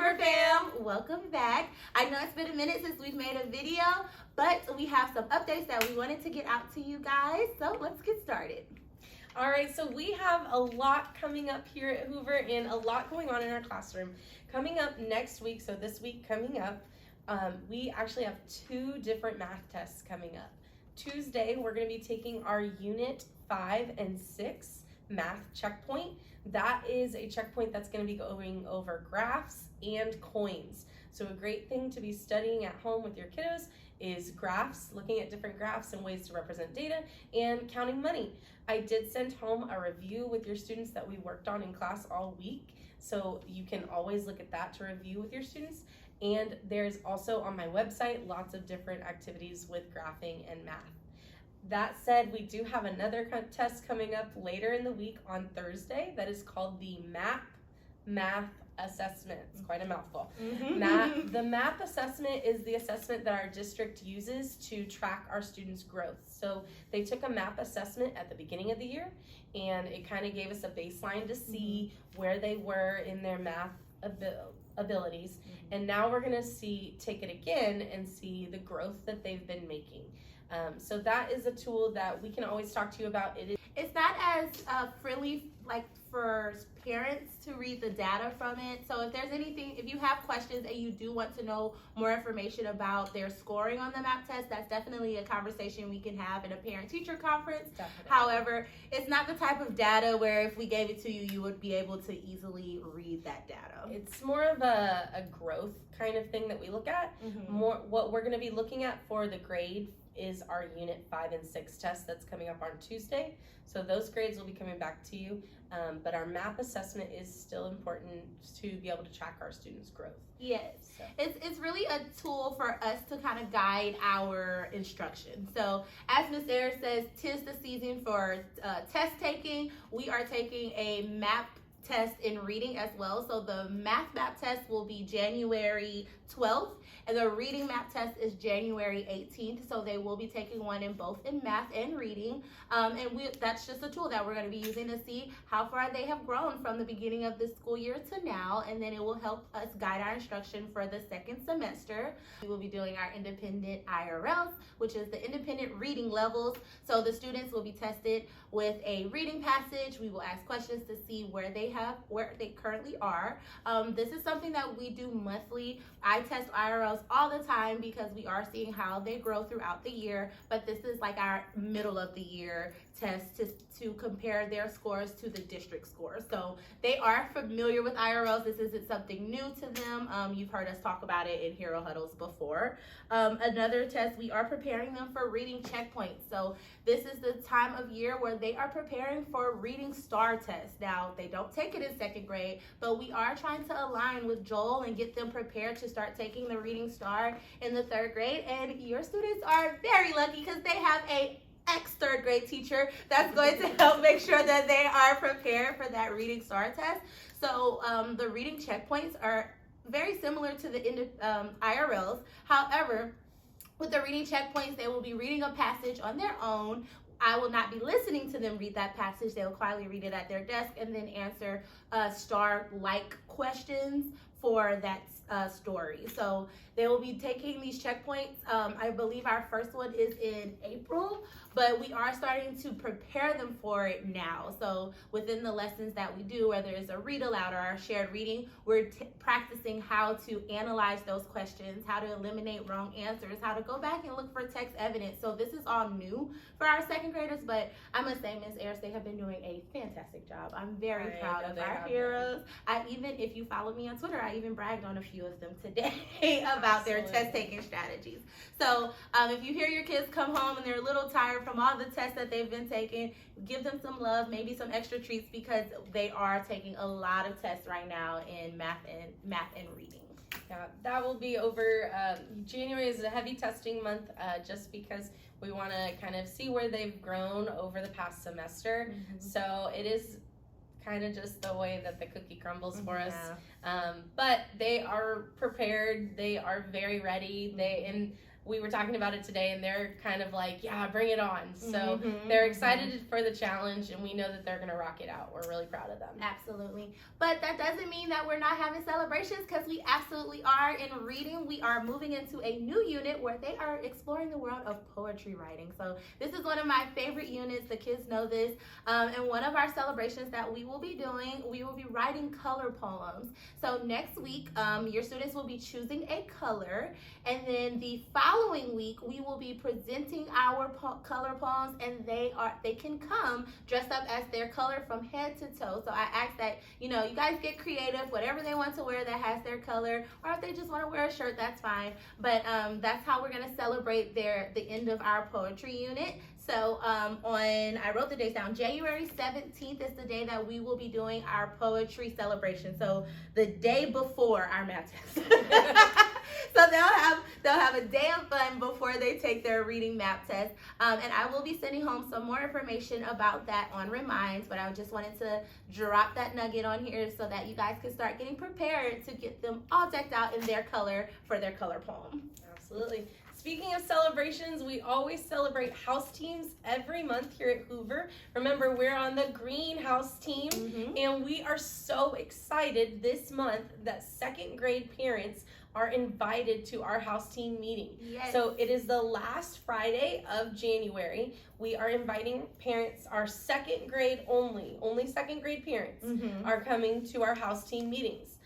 Hoover fam, welcome back. I know it's been a minute since we've made a video, but we have some updates that we wanted to get out to you guys, so let's get started. All right, so we have a lot coming up here at Hoover and a lot going on in our classroom. Coming up next week, so this week coming up, we actually have 2 different math tests coming up. Tuesday, we're going to be taking our Unit 5 and 6 math checkpoint. That is a checkpoint that's going to be going over graphs and coins. So a great thing to be studying at home with your kiddos is graphs, looking at different graphs and ways to represent data, and counting money. I did send home a review with your students that we worked on in class all week, so you can always look at that to review with your students. And there's also on my website lots of different activities with graphing and math. That said, we do have another test coming up later in the week on Thursday that is called the MAP Math Assessment. It's quite a mouthful. The MAP assessment is the assessment that our district uses to track our students' growth. So they took a MAP assessment at the beginning of the year, and it kind of gave us a baseline to see where they were in their math abilities. And now we're going to take it again and see the growth that they've been making. So that is a tool that we can always talk to you about. It's not as friendly like for parents to read the data from it. So if there's anything, if you have questions and you do want to know more information about their scoring on the MAP test, that's definitely a conversation we can have in a parent-teacher conference. Definitely. However, it's not the type of data where if we gave it to you, you would be able to easily read that data. It's more of a growth kind of thing that we look at. More what we're going to be looking at for the grade is our Unit 5 and 6 test that's coming up on Tuesday. So those grades will be coming back to you, but our MAP assessment is still important to be able to track our students' growth. Yes, so. It's really a tool for us to kind of guide our instruction. So as Ms. Ayers says, 'tis the season for test taking. We are taking a MAP test in reading as well. So the math MAP test will be January 12th, and the reading MAP test is January 18th. So they will be taking one in both in math and reading. That's just a tool that we're going to be using to see how far they have grown from the beginning of the school year to now, and then it will help us guide our instruction for the second semester. We will be doing our independent IRLs, which is the independent reading levels. So the students will be tested with a reading passage. We will ask questions to see where they currently are. This is something that we do monthly. I test IRLs all the time because we are seeing how they grow throughout the year, but this is like our middle of the year test to compare their scores to the district scores. So they are familiar with IRLs. This isn't something new to them. You've heard us talk about it in Hero Huddles before. Another test, we are preparing them for reading checkpoints. So this is the time of year where they are preparing for reading STAR tests. Now, they don't take it in 2nd grade, but we are trying to align with Joel and get them prepared to start taking the reading STAR in the 3rd grade. And your students are very lucky because they have a ex-3rd grade teacher that's going to help make sure that they are prepared for that reading STAR test. So the reading checkpoints are very similar to the IRLs. However, with the reading checkpoints, they will be reading a passage on their own. I will not be listening to them read that passage. They will quietly read it at their desk and then answer STAR-like questions for that story. So they will be taking these checkpoints. I believe our first one is in April, but we are starting to prepare them for it now. So within the lessons that we do, whether it's a read aloud or our shared reading, we're practicing how to analyze those questions, how to eliminate wrong answers, how to go back and look for text evidence. So this is all new for our 2nd graders, but I must say, Ms. Ayers, they have been doing a fantastic job. I'm very proud of our heroes. If you follow me on Twitter, I even bragged on a few of them today about their test taking strategies. So if you hear your kids come home and they're a little tired from all the tests that they've been taking, give them some love, maybe some extra treats, because they are taking a lot of tests right now in math and reading. Yeah, that will be over. January is a heavy testing month just because we want to kind of see where they've grown over the past semester. So it is kind of just the way that the cookie crumbles for us. But they are prepared. They are very ready. we were talking about it today, and they're kind of like, yeah, bring it on. So they're excited for the challenge, and we know that they're going to rock it out. We're really proud of them. Absolutely. But that doesn't mean that we're not having celebrations, because we absolutely are. In reading, we are moving into a new unit where they are exploring the world of poetry writing. So this is one of my favorite units. The kids know this. And one of our celebrations that we will be doing, we will be writing color poems. So next week, your students will be choosing a color, and then the following week we will be presenting our color poems, and they can come dressed up as their color from head to toe. So I ask that you guys get creative, whatever they want to wear that has their color, or if they just want to wear a shirt, that's fine. But that's how we're going to celebrate the end of our poetry unit. So I wrote the dates down. January 17th is the day that we will be doing our poetry celebration. So the day before our math test. So they'll have a day of fun before they take their reading map test. And I will be sending home some more information about that on Reminds, but I just wanted to drop that nugget on here so that you guys can start getting prepared to get them all decked out in their color for their color poem. Absolutely. Speaking of celebrations, we always celebrate house teams every month here at Hoover. Remember, we're on the greenhouse team, and we are so excited this month that second grade parents are invited to our house team meeting. Yes. So it is the last Friday of January. We are inviting parents, our second grade only second grade parents are coming to our house team meetings.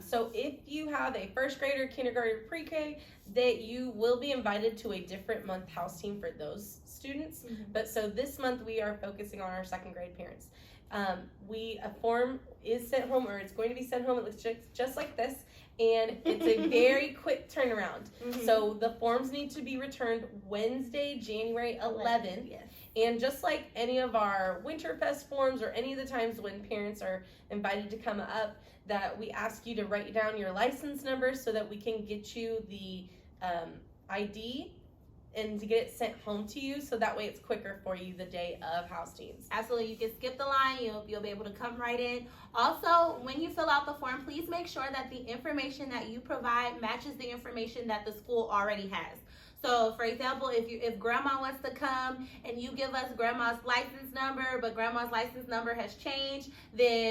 So if you have a first grader, kindergarten, pre-K, that you will be invited to a different month house team for those students. But so this month we are focusing on our second grade parents. A form is sent home, or it's going to be sent home. It looks just like this, and it's a very quick turnaround. So the forms need to be returned Wednesday, January 11th. Yes. And just like any of our Winterfest forms or any of the times when parents are invited to come up, that we ask you to write down your license number so that we can get you the ID and to get it sent home to you, so that way it's quicker for you the day of house teams. Absolutely. You can skip the line. You'll be able to come right in. Also, when you fill out the form, please make sure that the information that you provide matches the information that the school already has. So, for example, if grandma wants to come and you give us grandma's license number, but grandma's license number has changed,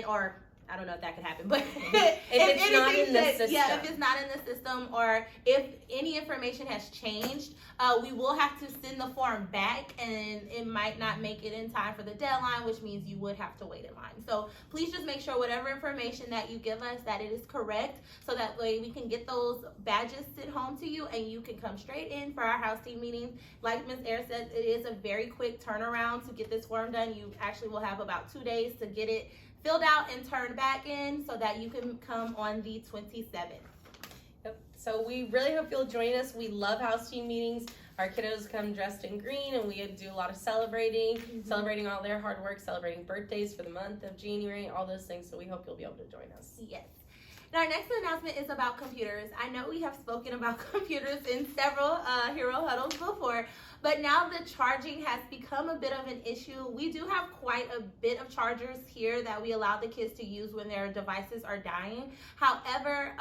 or I don't know if that could happen, but if it's not in the system. Yeah, if it's not in the system, or if any information has changed, we will have to send the form back, and it might not make it in time for the deadline, which means you would have to wait in line. So please just make sure whatever information that you give us, that it is correct, so that way we can get those badges sent home to you, and you can come straight in for our house team meetings. Like Ms. Ayers said, it is a very quick turnaround to get this form done. You actually will have about 2 days to get it filled out and turned back in so that you can come on the 27th. Yep. So we really hope you'll join us. We love house team meetings. Our kiddos come dressed in green, and we do a lot of celebrating all their hard work, celebrating birthdays for the month of January, all those things. So we hope you'll be able to join us. Yes. And our next announcement is about computers. I know we have spoken about computers in several Hero Huddles before, but now the charging has become a bit of an issue. We do have quite a bit of chargers here that we allow the kids to use when their devices are dying. However,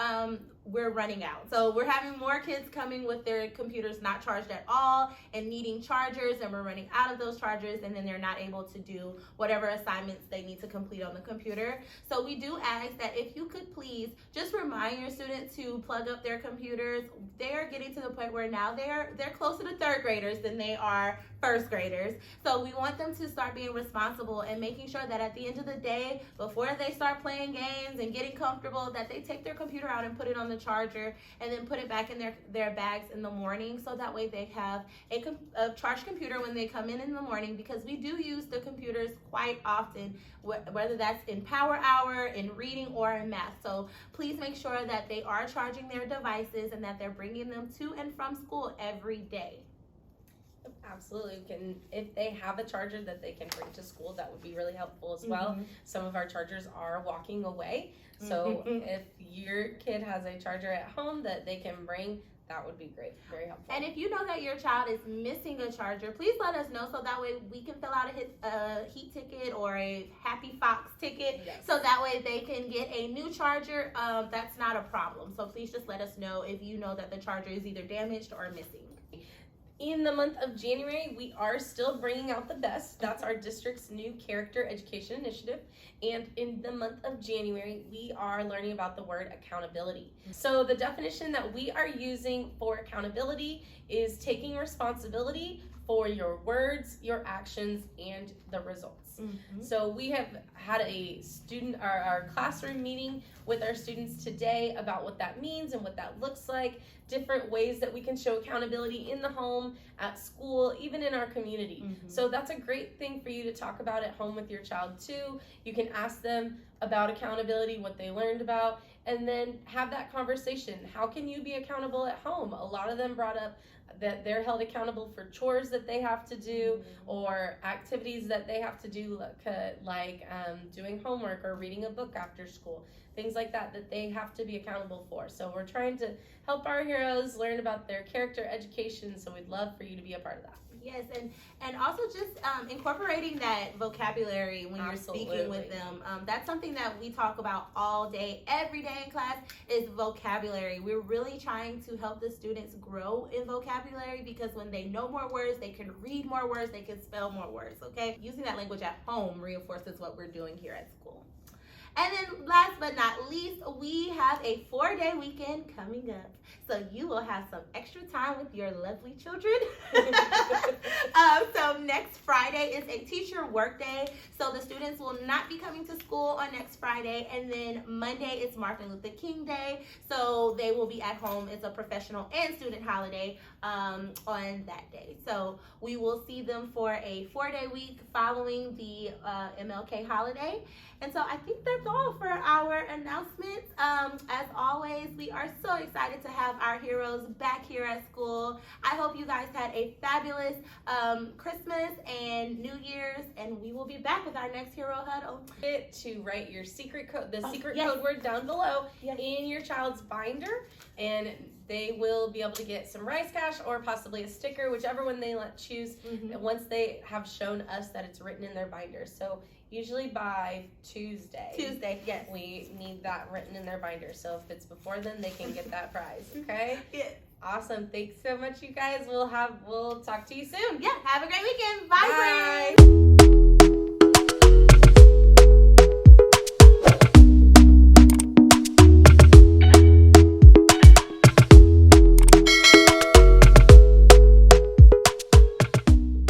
we're running out. So we're having more kids coming with their computers not charged at all and needing chargers, and we're running out of those chargers, and then they're not able to do whatever assignments they need to complete on the computer. So we do ask that if you could please just remind your students to plug up their computers. They're getting to the point where now they're closer to third graders than they are first graders. So we want them to start being responsible and making sure that at the end of the day, before they start playing games and getting comfortable, that they take their computer out and put it on the charger and then put it back in their bags in the morning, so that way they have a charged computer when they come in the morning, because we do use the computers quite often, whether that's in power hour, in reading, or in math. So please make sure that they are charging their devices and that they're bringing them to and from school every day. Absolutely. If they have a charger that they can bring to school, that would be really helpful as well. Some of our chargers are walking away. So if your kid has a charger at home that they can bring, that would be great. Very helpful. And if you know that your child is missing a charger, please let us know so that way we can fill out a heat ticket or a Happy Fox ticket. Yes. So that way they can get a new charger. That's not a problem. So please just let us know if you know that the charger is either damaged or missing. In the month of January, we are still bringing out the best. That's our district's new character education initiative. And in the month of January, we are learning about the word accountability. So the definition that we are using for accountability is taking responsibility for your words, your actions, and the results. So we have had a our classroom meeting with our students today about what that means and what that looks like, different ways that we can show accountability in the home, at school, even in our community. So that's a great thing for you to talk about at home with your child too. You can ask them about accountability, what they learned about, and then have that conversation. How can you be accountable at home? A lot of them brought up that they're held accountable for chores that they have to do or activities that they have to do, like doing homework or reading a book after school, things like that they have to be accountable for. So we're trying to help our heroes learn about their character education, so we'd love for you to be a part of that. Yes, and also just incorporating that vocabulary when you're speaking with them. That's something that we talk about all day, every day in class is vocabulary. We're really trying to help the students grow in vocabulary because when they know more words, they can read more words, they can spell more words, okay? Using that language at home reinforces what we're doing here at school. And then last but not least, we have a 4-day weekend coming up. So you will have some extra time with your lovely children. So next Friday is a teacher work day. So the students will not be coming to school on next Friday. And then Monday is Martin Luther King Day. So they will be at home. It's a professional and student holiday on that day. So we will see them for a 4-day week following the MLK holiday. And so I think that's all for our announcements. As always, we are so excited to have our heroes back here at school. I hope you guys had a fabulous Christmas and New Year's, and we will be back with our next Hero Huddle. To write your secret code, code word down below in your child's binder, and they will be able to get some Rice Cash or possibly a sticker, whichever one they choose, once they have shown us that it's written in their binder. So usually by Tuesday, yes, we need that written in their binder. So if it's before then, they can get that prize. Okay. Yeah. Awesome. Thanks so much, you guys. We'll talk to you soon. Yeah. Have a great weekend. Bye. Friends.